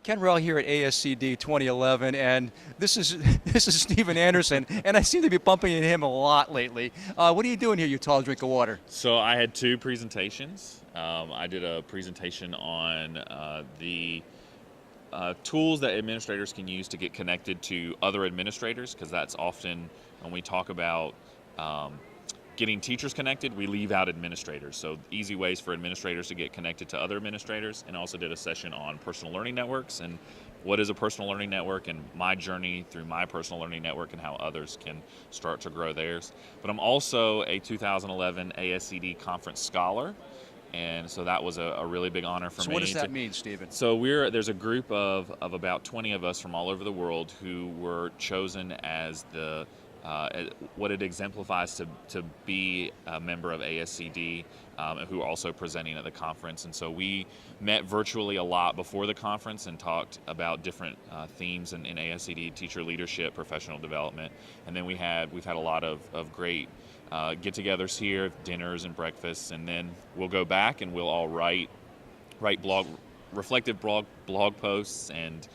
Ken Rell here at ASCD 2011, and this is this is Steven Anderson, and I seem to be bumping into him a lot lately. What are you doing here, you tall drink of water? So I had two presentations. I did a presentation on the tools that administrators can use to get connected to other administrators, because that's often when we talk about getting teachers connected, we leave out administrators. So easy ways for administrators to get connected to other administrators, and also did a session on personal learning networks and what is a personal learning network and my journey through my personal learning network and how others can start to grow theirs. But I'm also a 2011 ASCD Conference Scholar, and so that was a really big honor for me. So what does that mean, Steven? So there's a group of about 20 of us from all over the world who were chosen as the what it exemplifies to be a member of ASCD, who are also presenting at the conference. And so we met virtually a lot before the conference and talked about different themes in ASCD: teacher leadership, professional development. And then we've had a lot of great get-togethers here, dinners and breakfasts, and then we'll go back and we'll all write reflective blog posts and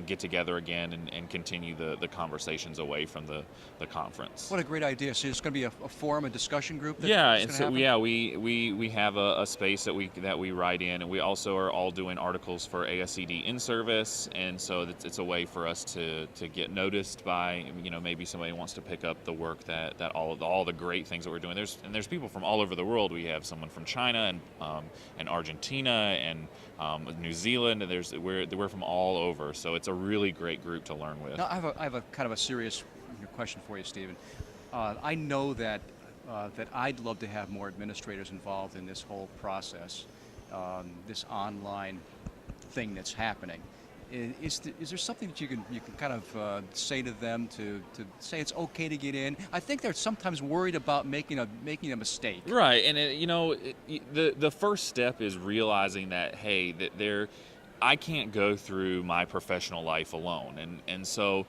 get together again and continue the conversations away from the conference. What a great idea! So it's going to be a forum, a discussion group. We have a space that we write in, and we also are all doing articles for ASCD in service, and so it's a way for us to get noticed by, maybe somebody wants to pick up the work that all the great things that we're doing. There's people from all over the world. We have someone from China and Argentina and New Zealand, and we're from all over, so it's a really great group to learn with. Now, I have a kind of a serious question for you, Steven. I know that I'd love to have more administrators involved in this whole process, this online thing that's happening. Is there something that you can kind of say to them to say it's okay to get in? I think they're sometimes worried about making a mistake. Right, and the first step is realizing that, hey, I can't go through my professional life alone, and so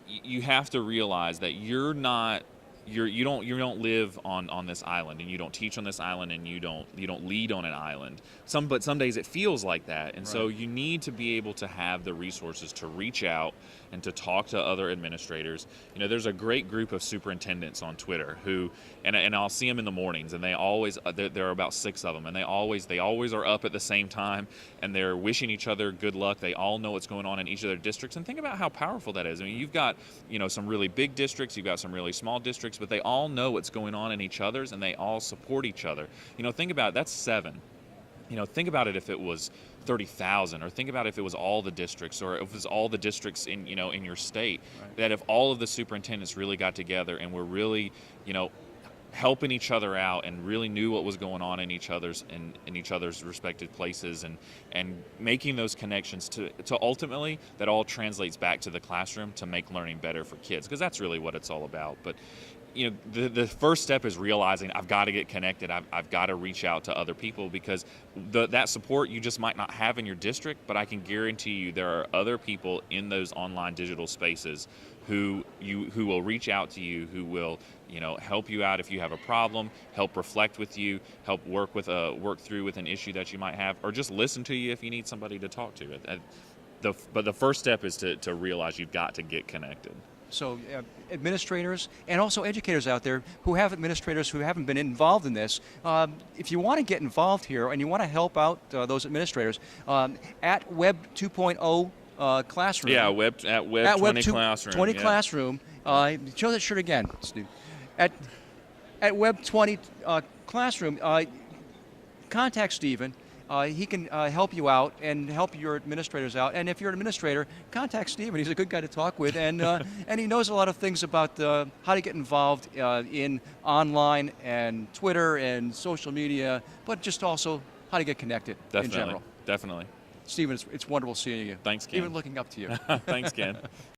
you have to realize that you don't live on this island, and you don't teach on this island, and you don't lead on an island. But some days it feels like that, and so you need to be able to have the resources to reach out and to talk to other administrators. There's a great group of superintendents on Twitter who, and I'll see them in the mornings, and they always there are about 6 of them, and they always are up at the same time, and they're wishing each other good luck. They all know what's going on in each of their districts, and think about how powerful that is. I mean, you've got some really big districts, you've got some really small districts, but they all know what's going on in each other's, and they all support each other. Think about it, that's 7. Think about it if it was 30,000, or think about if it was all the districts, or if it was all the districts in your state. Right. That if all of the superintendents really got together and were really helping each other out and really knew what was going on in each other's respective places, and making those connections to ultimately that all translates back to the classroom to make learning better for kids, because that's really what it's all about. But the first step is realizing I've got to get connected. I've got to reach out to other people, because that support you just might not have in your district, but I can guarantee you there are other people in those online digital spaces who will reach out to you, who will help you out if you have a problem, help reflect with you, help work through with an issue that you might have, or just listen to you if you need somebody to talk to. But the first step is to realize you've got to get connected. So administrators and also educators out there who have administrators who haven't been involved in this, if you want to get involved here and you want to help out those administrators, at Web 2.0 Classroom. Yeah, at Web 20 Classroom. Classroom. Show that shirt again, Steve. At Web 20 Classroom, contact Steven. He can help you out and help your administrators out. And if you're an administrator, contact Steven. He's a good guy to talk with, and and he knows a lot of things about how to get involved in online and Twitter and social media, but just also how to get connected in general. Definitely. Steven, it's wonderful seeing you. Thanks, Ken. Even looking up to you. Thanks, Ken.